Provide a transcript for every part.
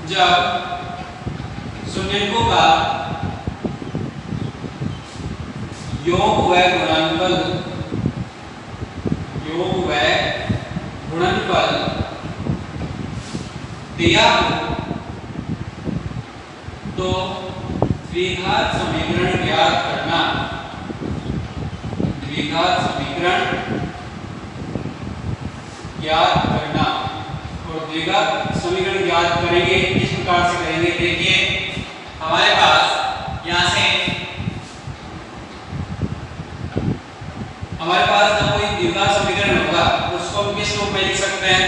जब शून्यकों का योग व गुणनफल दिया हो तो द्विघात समीकरण ज्ञात करना। द्विघात समीकरण ज्ञात करना। और द्विघात समीकरण ज्ञात करेंगे किस प्रकार से करेंगे, देखिए हमारे पास यहां से हमारे पास जब कोई द्विघात समीकरण होगा उसको हम किस रूप में लिख सकते हैं,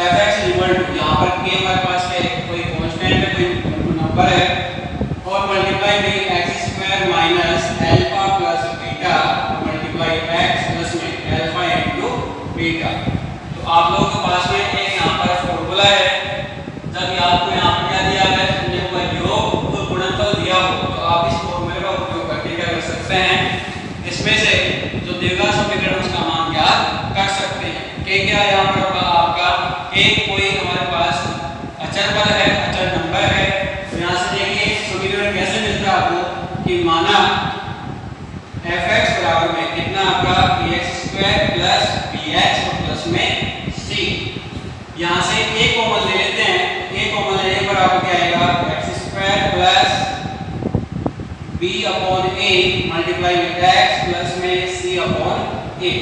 fx इक्वल टू यहां पर k हमारे पास क्या है, कोई कांस्टेंट है, कोई नंबर है, और मल्टीप्लाई में x square minus alpha plus beta multiply x plus में अल्फा इनटू बीटा। तो आप लोगों के पास में एक यहां पर फार्मूला है, जब आपको यहां पर क्या दिया है, शून्य का योग और गुणनफल दिया हो तो आप इस फार्मूले का उपयोग करके क्या कर सकते हैं, इसमें से जो द्विघात समीकरण उसका मान ज्ञात कर सकते हैं। k क्या है यहां पर आपका, k कोई हमारे पास अचर पद है, अचर नंबर है। तो यहां से देखिए समीकरण कैसे मिलता है आपको कि माना fx बराबर में कितना आपका px² प्लस bx और प्लस में c। यहां से a कॉमन ले लेते हैं, a कॉमन लेने पर आपको क्या आएगा, x² plus b upon a multiply में x प्लस में c अपॉन a।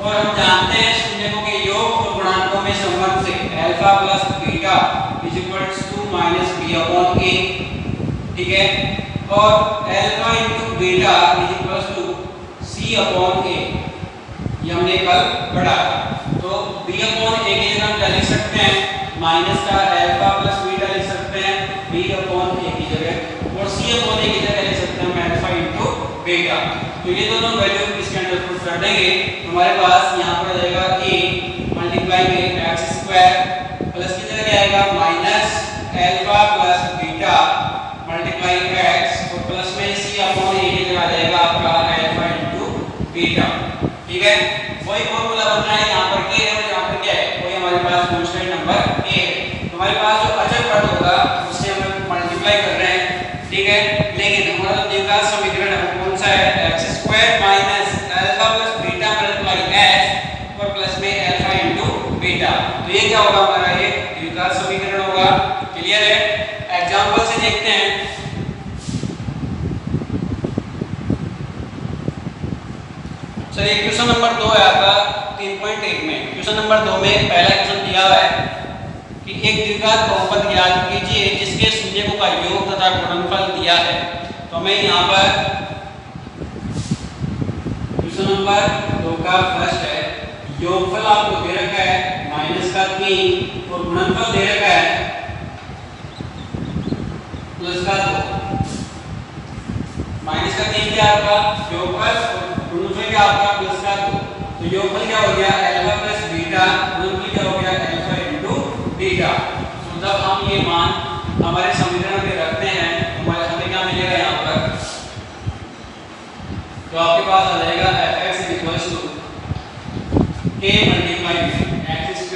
और हम जानते हैं शून्यकों के योग और गुणांकों में संबंध से alpha plus beta is equals to minus b upon a, ठीक है। और alpha into beta is equals to c upon a, ये हमने कल पढ़ा। तो b अपॉन a की जगह हम क्या लिख सकते हैं, माइनस का अल्फा प्लस बीटा लिख सकते हैं b अपॉन a की जगह, और c अपॉन a की जगह लिख सकते हैं अल्फा इनटू बीटा। तो ये दोनों वैल्यू इसके अंदर पुट कर देंगे, हमारे पास यहाँ पर आ जाएगा a मल्टीप्लाई में x स्क्वायर प्लस की जगह क्या आएगा minus alpha plus beta multiply x और प्लस में c अपॉन a की जगह आ जाएगा आपका अल्फा इनटू बीटा, ठीक है। वही फार्मूला बनना है, यहाँ पर k है और यहाँ पर क्या है, कोई हमारे पास कांस्टेंट नंबर a है। हमारे पास जो अचर पद होगा उससे हम मल्टीप्लाई कर रहे हैं, ठीक है। लेकिन हमारा द्विघात समीकरण कौन सा है, x² minus alpha plus beta multiply x और प्लस में अल्फा इनटू बीटा। तो ये क्या होगा हमारा, ये द्विघात समीकरण होगा। क्लियर है। एग्जांपल से देखते हैं। चलिए क्वेश्चन नंबर 2 है आपका 3.1 में। क्वेश्चन नंबर 2 में पहला क्वेश्चन दिया हुआ है कि एक द्विघात बहुपद ज्ञात कीजिए जिसके शून्यकों का योग तथा गुणनफल दिया है। तो हमें यहाँ पर क्वेश्चन नंबर 2 का फर्स्ट है, योगफल आपको दे रखा है माइनस का 3 और गुणनफल दे रखा है प्लस का 2। माइनस का 3 क्या आपका योगफल और गुणनफल क्या आपका प्लस का 2। तो योगफल क्या हो गया अल्फा प्लस बीटा, गुणनफल क्या हो गया अल्फा इनटू बीटा। तो जब हम ये मान हमारे समीकरण में रखते हैं हमें क्या मिलेगा यहाँ पर, तो आपके पास आ जाएगा fx equals to k multiply x²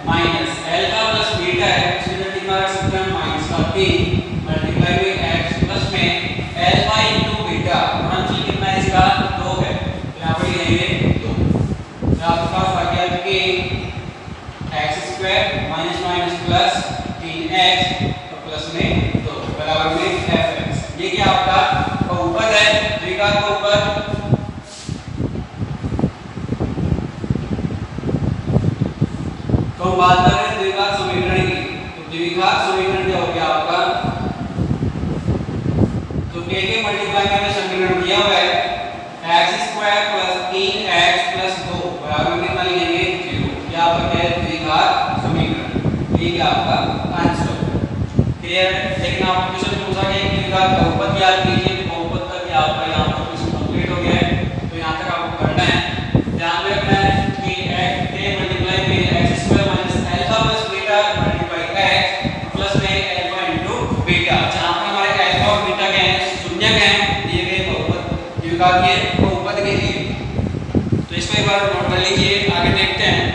minus alpha plus beta है उसकी जगह कितना रख सकते हैं माइनस का 3 मल्टीप्लाई में x प्लस में अल्फा इनटू बीटा। गुणनफल कितना है इसका 2 है, तो यहाँ पर लिखेंगे 2। तो आपके पास आ गया k x² minus minus plus 3x और प्लस में 2 बराबर में fx। ये क्या आपका बहुपद है, द्विघात बहुपद। तो हम बात कर रहे हैं द्विघात समीकरण की। तो द्विघात समीकरण क्या हो गया आपका, तो k के मल्टीप्लाई में हमें समीकरण दिया हुआ है x² प्लस 3x प्लस 2 बराबर में कितना लिखेंगे 0। क्या आपका क्या है द्विघात समीकरण, ये क्या आपका आंसर। क्लियर है। लेकिन आपको क्वेश्चन पूछा गया कि द्विघात बहुपद ज्ञात कीजिए, बहुपद का क्या आपका यहाँ पर क्वेश्चन कंप्लीट हो गया है। तो यहाँ तक आपको करना है, ध्यान में रखना है कि k मल्टीप्लाई में x² minus alpha plus beta multiply x plus में अल्फा इनटू बीटा। जहां पर हमारे अल्फा और बीटा के हैं शून्यक हैं दिए गए बहुपद द्विघात के बहुपद के लिए। तो इसको एक बार नोट कर लीजिए, आगे देखते हैं।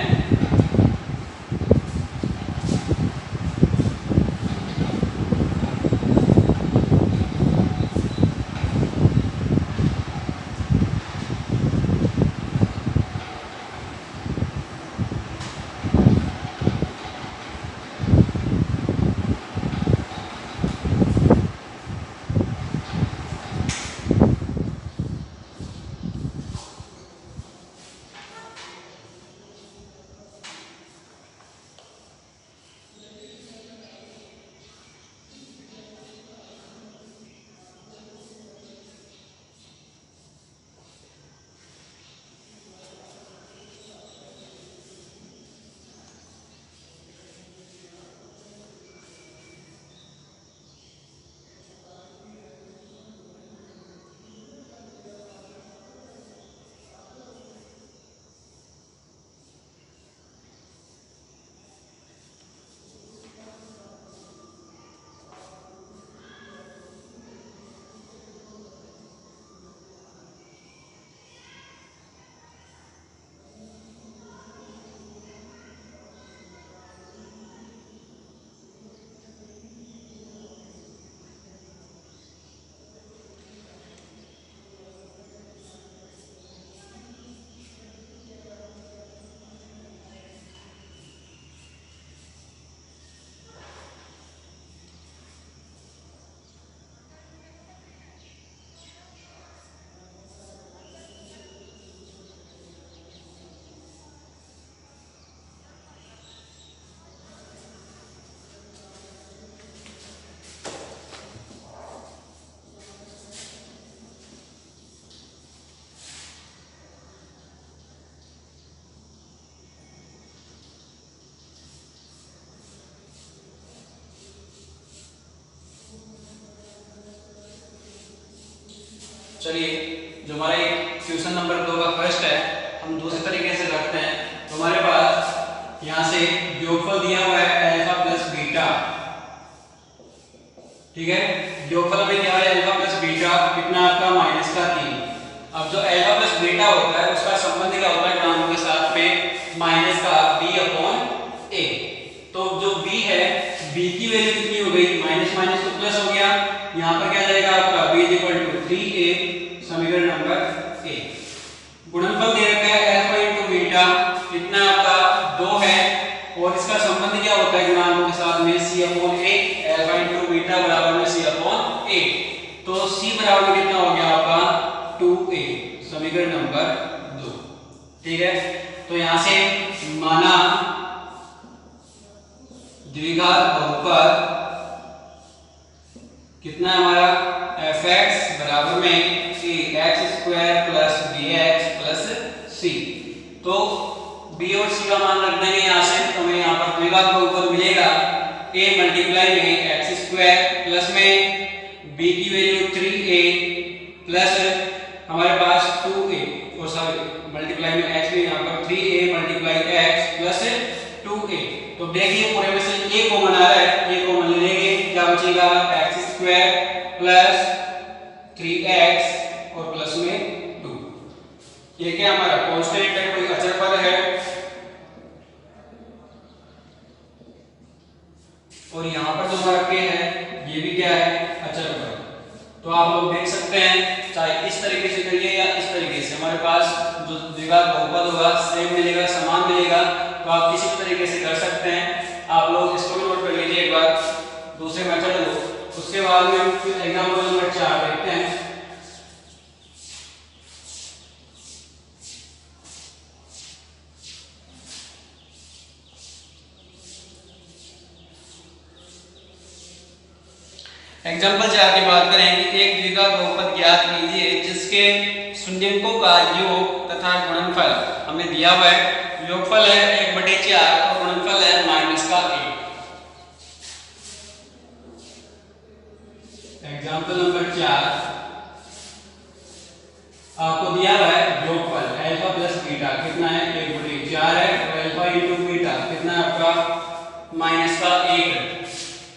चलिए जो हमारा क्वेश्चन नंबर 2 का फर्स्ट है हम दूसरे तरीके से करते हैं। तो हमारे पास यहाँ से योगफल दिया हुआ है अल्फा प्लस बीटा, ठीक है। योगफल में दिया है अल्फा प्लस बीटा, कितना आपका माइनस का 3। अब जो अल्फा प्लस बीटा होता है उसका संबंध क्या होता है गुणांकों के साथ में माइनस का b अपॉन a। तो जो b है b की वैल्यू कितनी हो गई, माइनस माइनस तो प्लस हो गया, यहाँ पर क्या जाएगा आपका b = 3a, समीकरण नंबर a। गुणनफल दे रखा है अल्फा इनटू बीटा, कितना आपका 2 है, और इसका संबंध क्या होता है गुणांकों के साथ में c upon a, alpha into beta बराबर में c अपॉन a। तो c बराबर में कितना हो गया आपका 2a, समीकरण नंबर 2, ठीक है। तो यहां से माना द्विघात बहुपद कितना है हमारा fx बराबर में x² + bx + c। तो b और c का मान रख देंगे यहां से, तो हमें यहां पर द्विघात बहुपद मिलेगा a मल्टीप्लाई में x² प्लस में b की वैल्यू 3a प्लस हमारे पास 2a, और सॉरी मल्टीप्लाई में x में यहां पर 3a multiply x plus 2a। तो देखिए पूरे में से a कॉमन आ रहा है, a कॉमन ले लेंगे, क्या बचेगा x² प्लस 3x और प्लस में 2। ये क्या हमारा कांस्टेंट है, कोई अचर पद है, और यहाँ पर जो हमारा k है ये भी क्या है अचर पद। तो आप लोग देख सकते हैं चाहे इस तरीके से करिए या इस तरीके से, हमारे पास जो द्विघात बहुपद होगा सेम मिलेगा, समान मिलेगा। तो आप किसी भी तरीके से कर सकते हैं। आप लोग इसको भी नोट कर लीजिए एक बार, दूसरे मेथड को। उसके बाद में हम एग्जांपल नंबर 4 देखते हैं। एग्जाम्पल 4 की बात करें कि एक द्विघात बहुपद ज्ञात कीजिए जिसके शून्यकों का योग तथा गुणनफल हमें दिया हुआ है। योगफल है 1/4 और गुणनफल है माइनस का 1। एग्जाम्पल नंबर 4 आपको दिया हुआ है योगफल अल्फा प्लस बीटा, कितना है 1/4 है, और अल्फा इनटू बीटा कितना है आपका माइनस का 1 है।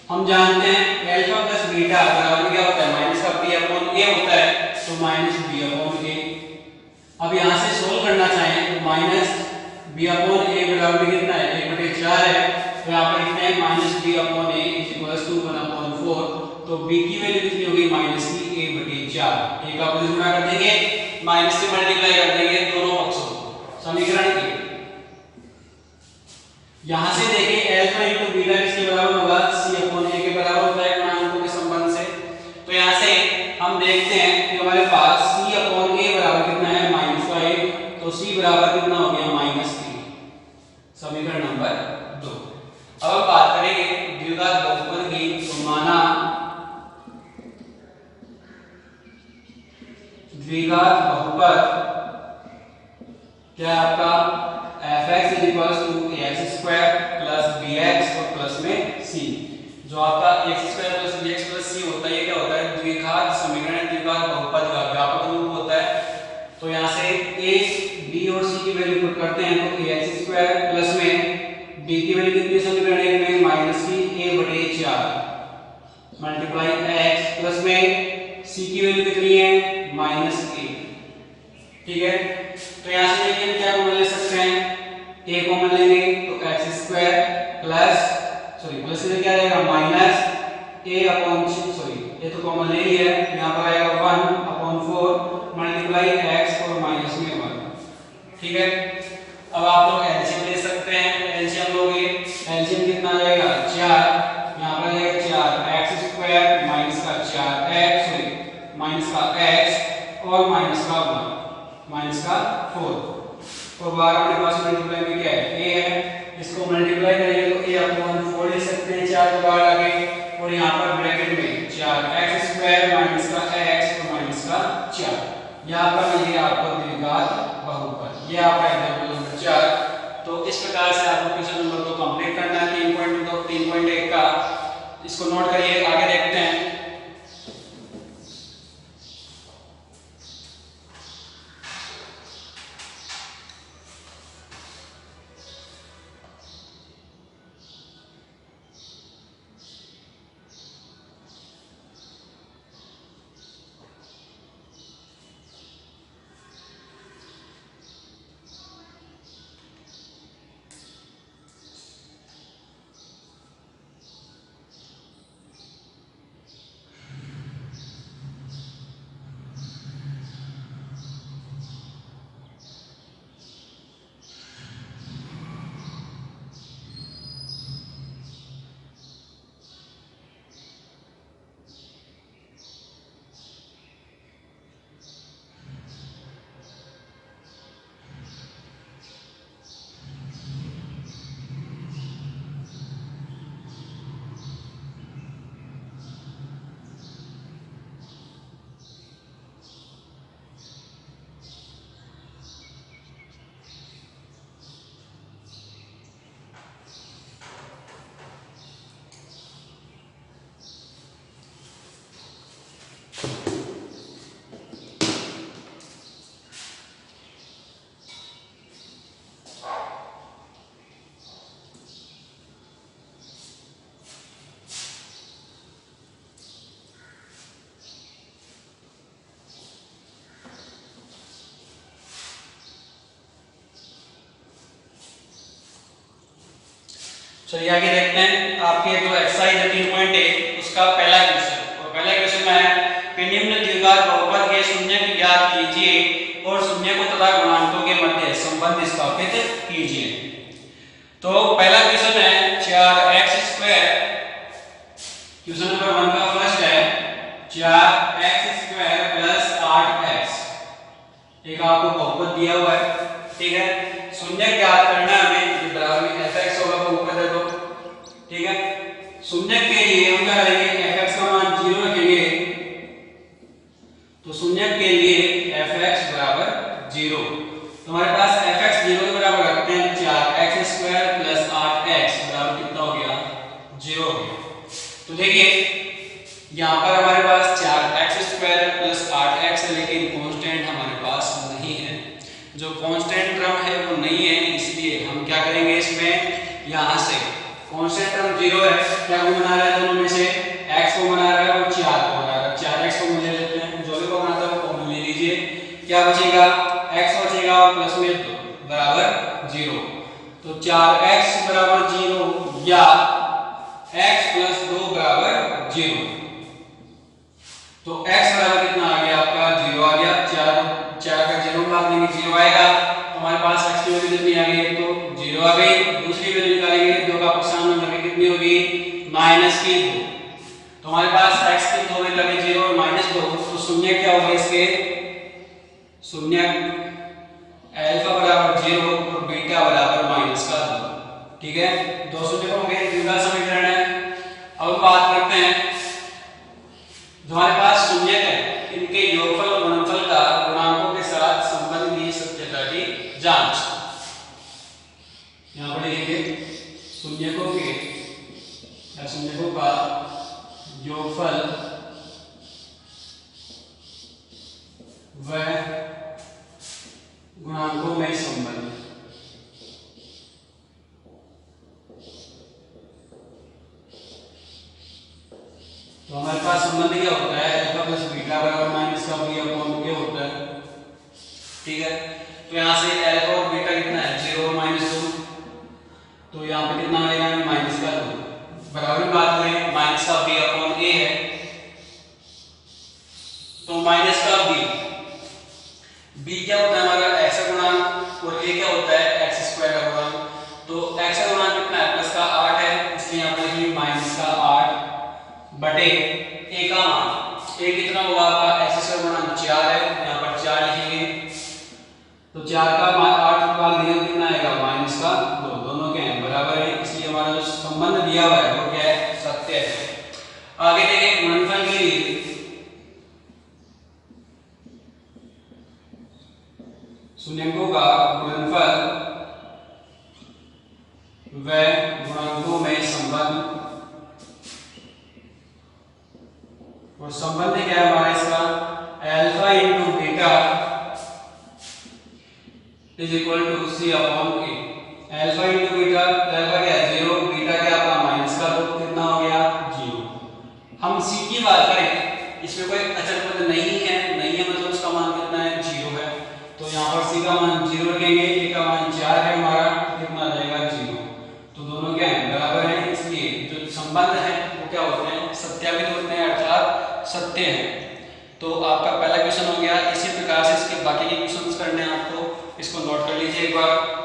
हम जानते हैं अल्फा प्लस बीटा बराबर क्या होता है माइनस का b अपॉन a होता है, तो माइनस b अपॉन a। अब यहां से सोल्व करना चाहें तो माइनस b अपॉन a बराबर कितना है 1/4 है, तो यहां पर कितना है माइनस b अपॉन a = 1/4। तो b की वैल्यू कितनी होगी माइनस की a/4। एक आप गुणा कर देंगे, माइनस से मल्टीप्लाई कर देंगे दोनों पक्षों को, समीकरण के। यहां से देखिए अल्फा इनटू बीटा किसके बराबर होगा c अपॉन a के बराबर होता है गुणांकों के संबंध से। तो यहां से हम देखते हैं कि हमारे पास c अपॉन a बराबर कितना है माइनस का 1, तो c बराबर कितना हो गया -3, समीकरण नंबर 2। अब हम बात करेंगे द्विघात बहुपद की। तो माना द्विघात बहुपद क्या है आपका fx = x² + bx और प्लस में c। जो आपका x² + bx + c होता है, ये क्या होता है द्विघात समीकरण, द्विघात बहुपद का व्यापक रूप होता है। तो यहाँ से a b और c की वैल्यू पुट करते हैं, तो x² प्लस में b की वैल्यू कितनी समीकरण 1 में माइनस की a/4 मल्टीप्लाई x प्लस में c की वैल्यू कितनी है -1, ठीक है। तो यहाँ से देखिए क्या कॉमन ले सकते हैं, a कॉमन लेंगे तो x² प्लस से क्या आएगा माइनस a अपॉन सॉरी ये तो कॉमन ले ही है, यहाँ पर आएगा 1/4 मल्टीप्लाई x और माइनस में 1, ठीक है। अब आप लोग एलसीएम ले सकते हैं, एलसीएम लोगे, एलसीएम कितना आ जाएगा 4, यहाँ पर आएगा 4x² माइनस का 4x सॉरी माइनस का x और माइनस का 1 माइनस का 4, और बाहर अपने पास मल्टीप्लाई में क्या है a है, इसको मल्टीप्लाई करेंगे तो a अपॉन 4 ले सकते हैं 4 को बाहर आगे, और यहाँ पर ब्रैकेट में 4x² माइनस का x और माइनस का 4। यहाँ पर मिलेगा आपको द्विघात बहुपद। ये आपका एग्जांपल नंबर 4। तो इस प्रकार से आपको क्वेश्चन नंबर 2 कंप्लीट करना है 3.1 का। इसको नोट करिए, आगे देखते हैं। चलिए आगे देखते हैं आपके जो एक्सरसाइज है 3.1 उसका पहला क्वेश्चन। और पहला क्वेश्चन में है कि निम्न द्विघात बहुपद के शून्य की ज्ञात कीजिए और शून्य को तथा गुणांकों के मध्य संबंध स्थापित कीजिए। तो पहला क्वेश्चन है 4x²। क्वेश्चन नंबर 1 का फर्स्ट है 4x² + 8x। एक आपको बहुपद दिया हुआ है, ठीक है। शून्य ज्ञात करना है हमें, बराबर में fx होगा बहुपद है तो, ठीक है। शून्य के लिए हम क्या करेंगे, fx का मान 0 रखेंगे। तो शून्य के लिए fx बराबर 0। तो हमारे पास fx 0 के बराबर रखते हैं 4x² + 8x बराबर कितना हो गया, 0 हो गया। तो देखिए यहाँ पर हमारे पास 4x² + 8x है, लेकिन कांस्टेंट हमारे पास नहीं है। जो कांस्टेंट टर्म है वो नहीं है, इसलिए हम क्या करेंगे, इसमें यहाँ से कांस्टेंट टर्म 0 है, क्या को बना रहा है, दोनों में से x को बना रहा है और 4 को बना रहा है। 4x को ले लेते हैं, जो भी को बनाता है वो कॉमन ले लीजिए। क्या बचेगा, x बचेगा और प्लस में 2 बराबर 0। तो 4x बराबर 0 या x + 2 बराबर 0। तो x बराबर कितना आ गया आपका, 0 आ गया। 4 का 0 भाग देंगे 0 आएगा। तो हमारे पास x की वैल्यू कितनी आ गई, तो 0 आ गई। दूसरी वैल्यू निकालेंगे, 2 का सामने लगे कितनी होगी, -2। तो हमारे पास x की 2 में लगे 0 और -2, तो शून्य क्या होगा इसके, शून्य अल्फा बराबर 0 और बीटा बराबर -2, ठीक है। दो शून्य हो गए, द्विघात समीकरण है। अब बात करते हैं जो हमारे पास शून्य है, इनके योगफल और गुणनफल का गुणांकों के साथ संबंधी सत्यता की जांच। यहां पर लिखेंगे शून्यकों के या शून्यकों का योगफल व गुणांकों में संबंध। तो हमारे पास संबंध क्या होता है, अल्फा प्लस बीटा बराबर -b/a होता है, ठीक है। तो यहाँ से अल्फा और बीटा कितना है, 0 और -2। तो यहाँ पे कितना आएगा, -2 बराबर में बात करें -b/a है। तो -b क्या होता है हमारा, x का गुणांक, और a क्या होता है, x² का गुणांक। तो x का गुणांक कितना है, प्लस का 8 है, इसलिए यहाँ पर लिखिए -8 बटे a का मान। a कितना होगा आपका, x का गुणांक 4 है, यहाँ पर 4 लिखेंगे। तो 4 का मान 8 भाग दिया कितना आएगा, -2। दोनों के हैं बराबर है, इसलिए हमारा जो संबंध दिया हुआ है वो क्या है, सत्य है। आगे देखें गुणनफल के लिए। शून्यकों का गुणनफल व गुणांकों में संबंध। और संबंध क्या है हमारा इसका, alpha into beta is equal to c/a। Alpha into beta, alpha क्या है 0, बीटा क्या आपका -2, कितना हो गया 0। हम c की बात करें, इसमें कोई अचल पद नहीं है मतलब उसका मान कितना है, 0 है। तो यहाँ पर c का मान 0 रखेंगे, a का मान 4 है हमारा, कितना आ जाएगा 0। तो दोनों क्या है, बराबर है, इसलिए जो संबंध है वो क्या होते हैं, सत्यापित होते हैं, अर्थात सत्य है। तो आपका पहला क्वेश्चन हो गया। इसी प्रकार से इसके बाकी के क्वेश्चंस करने हैं आपको, इसको नोट कर लीजिए एक बार।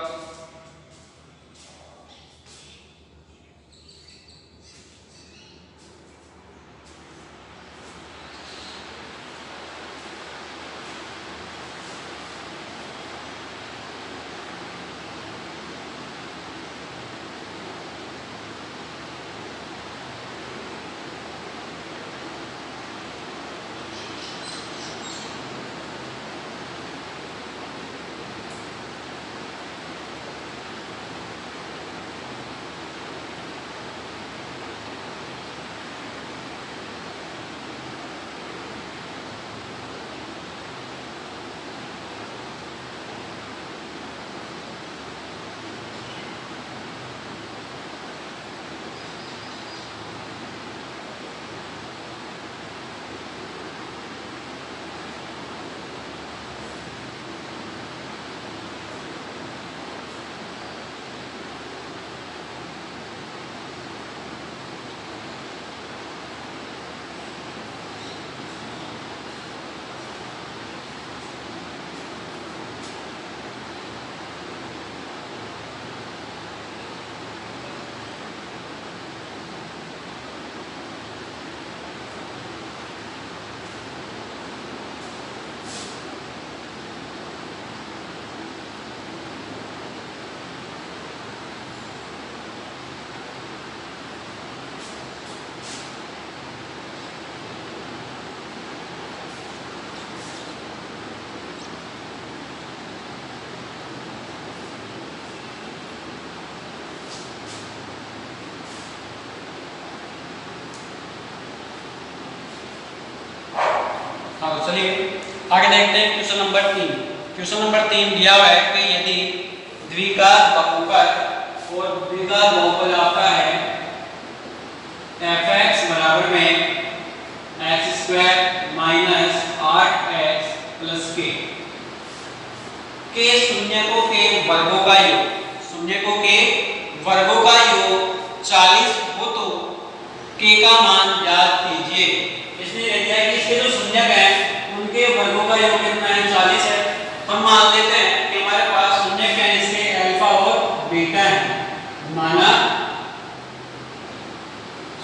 चलिए आगे देखते हैं क्वेश्चन नंबर 3। क्वेश्चन नंबर 3 दिया हुआ है कि यदि द्विघात बहुपद और द्विघात बहुपद आपका है fx बराबर में x² माइनस 8x प्लस के शून्यकों के वर्गों का योग, शून्यकों के वर्गों का योग 40 हो तो k का मान ज्ञात कीजिए। इसने कह दिया कि इसके जो शून्यक हैं उनके वर्गों का योग कितना है, 40 है। हम मान लेते हैं कि हमारे पास शून्यक हैं इसके अल्फा और बीटा है, माना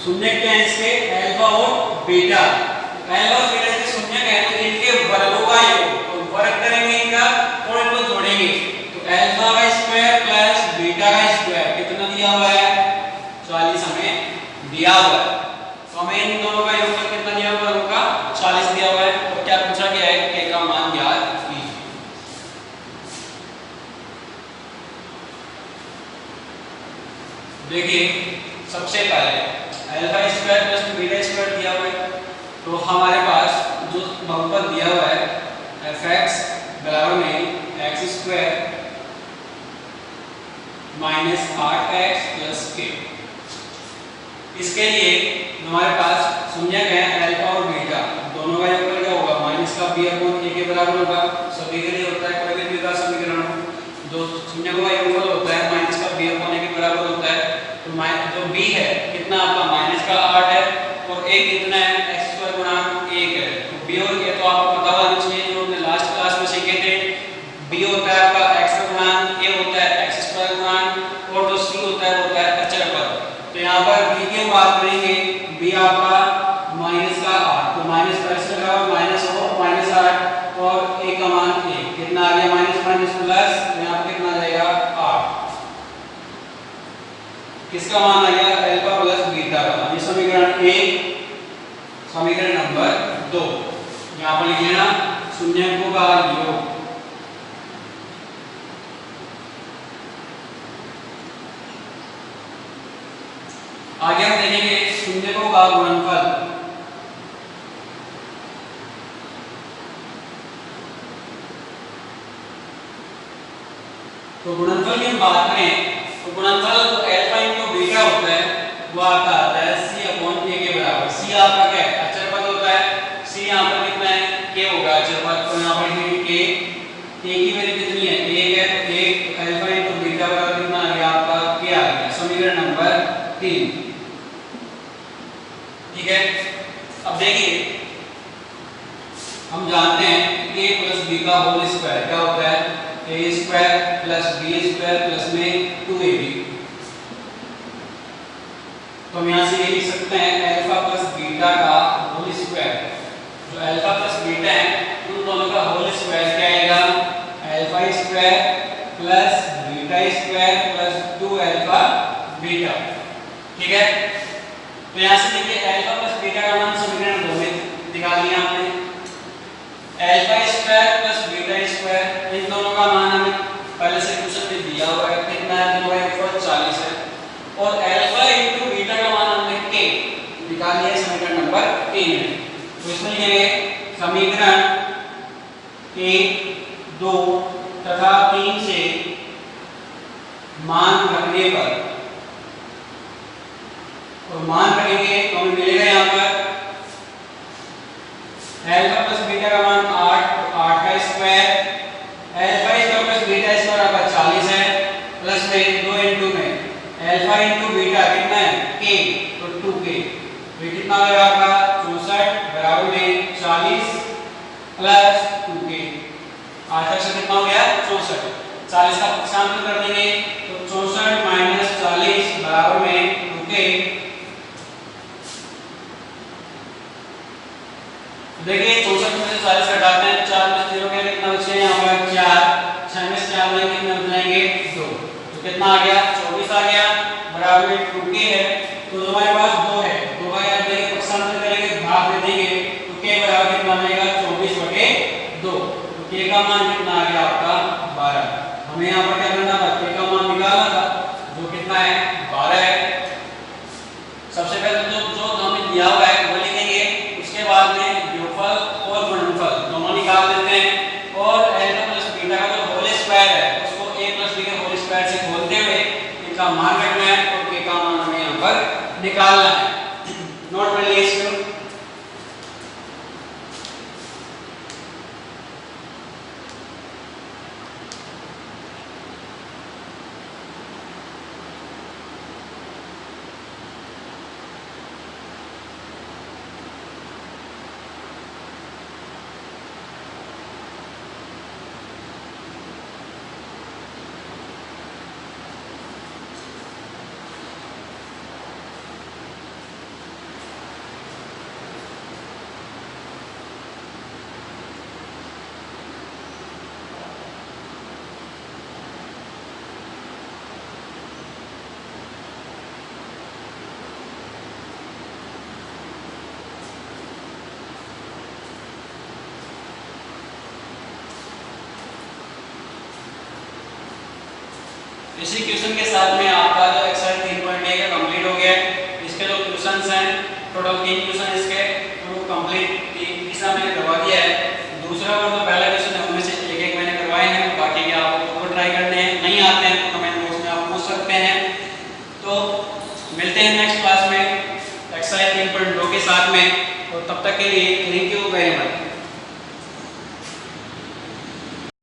शून्यक हैं इसके अल्फा और बीटा, अल्फा और बीटा के शून्यक हैं तो इनके वर्गों का योग, तो वर्ग करेंगे इनका और इनको जोड़ेंगे तो अल्फा का स्क्वायर प्लस बीटा का स्क्वायर कितना दिया हुआ है, 40 हमें दिया हुआ है। तो हमें इन दोनों का योगफल कितना दिया हुआ है, उनका 40 दिया हुआ है। तो क्या पूछा गया है, k का मान ज्ञात कीजिए। देखिए सबसे पहले alpha square plus beta square दिया हुआ है, तो हमारे पास जो बहुपद दिया हुआ है fx बराबर में x² minus 8x plus k, इसके लिए हमारे पास शून्यक है अल्फा और बीटा, दोनों का योगफल क्या होगा, माइनस का b अपॉन a के बराबर होगा। सभी के लिए होता है, कोई भी द्विघात समीकरण जो शून्यकों का योगफल होता है माइनस का b अपॉन a के बराबर होता है। तो जो b है कितना आपका माइनस का 8 है और a कितना है x² गुणा 1 है। तो b और a तो आपको पता होना चाहिए, जो हमने लास्ट क्लास में सीखे थे। b होता है आपका x गुणा, a होता है x² गुणा और जो c होता है अचर पद। तो यहाँ पर b की हम बात करेंगे, b आपका माइनस का 8, तो माइनस का इसका बराबर माइनस और माइनस 8 और a का मान 1 कितना आ गया, माइनस माइनस प्लस, यहाँ पर कितना आ जाएगा 8, किसका मान आ गया अल्फा प्लस बीटा का। ये समीकरण 1, समीकरण नंबर 2 यहाँ पर लिख लेना, शून्यकों का योग आगे हम देखेंगे शून्यकों का गुणनफल। तो गुणनफल की हम बात करें तो गुणनफल जो अल्फा इनटू बीटा होता है वो आपका आता है c अपॉन a के बराबर। c आपका क्या है, अचर पद होता है, c यहाँ पर कितना है, k होगा अचर पद। तो यहाँ पर k की वैल्यू कितनी है, 1 है, तो 1 अल्फा इनटू बीटा बराबर कितना आ गया आपका, k आ गया। समीकरण नंबर 3, ठीक है। अब देखिए हम जानते हैं a प्लस b का होल स्क्वायर क्या होता है, a square plus b square plus में 2ab। तो हम यहाँ से ये लिख सकते हैं अल्फा प्लस बीटा का होल स्क्वायर, जो अल्फा प्लस बीटा है उन दोनों का होल स्क्वायर क्या आएगा, alpha square plus beta square plus 2 alpha beta, ठीक है। तो यहाँ से देखिए अल्फा प्लस बीटा का मान समीकरण 2 में दिखा दिया आपने, alpha square plus beta square इन दोनों का मान हमें पहले से क्वेश्चन में दिया हुआ है, कितना है, दोनों का 40 है, और अल्फा इनटू बीटा का मान हमने k निकाल लिया समीकरण नंबर 3 में। तो इसमें लिखेंगे समीकरण 1, 2 तथा 3 से मान रखने पर, और मान रखेंगे तो हमें मिलेगा यहाँ पर अल्फा प्लस बीटा का मान 8, तो 8 का square, alpha square plus beta square आपका 40 है, प्लस में 2 इनटू में अल्फा इनटू बीटा कितना है k, तो 2k, तो ये कितना आ गया आपका 64 बराबर में 40 प्लस 2k, 8 से कितना हो गया 64, 40 का पक्षांतर कर देंगे तो 64 माइनस 40 बराबर में 2k। देखिए 64 में से 40 घटाते हैं, 4 में 0 के कितना बचे यहाँ पर 4, 6 में से 4 में कितने बचेंगे 2, तो कितना आ गया 24 आ गया, बराबर में 2k है। तो हमारे पास 2 है, 2 का याद रखिए पक्षांतर करेंगे भाग दे देंगे तो k बराबर कितना बनेगा 24/2, तो k का मान कितना आ गया आपका 12। हमें यहाँ पर क्या करना था, k का मान निकालना था जो कितना है 12 है। सबसे पहले जो हमें दिया हुआ है वो लिखेंगे, उसके बाद में योगफल और गुणनफल निकालना है। नोट कर लिए इसको। इसी क्वेश्चन के साथ में आपका जो एक्सरसाइज 3.1 का कंप्लीट हो गया है। इसके जो क्वेश्चंस हैं टोटल 3 क्वेश्चन इसके वो कंप्लीट तीसरा मैंने करवा दिया है। दूसरा और जो पहला क्वेश्चन है उनमें से एक मैंने करवाए हैं, बाकी के आप और ट्राई करने हैं। नहीं आते हैं तो कमेंट बॉक्स में आप पूछ सकते हैं। तो मिलते हैं नेक्स्ट क्लास में एक्सरसाइज 3.2 के साथ में, तो तब तक के लिए थैंक यू वेरी मच।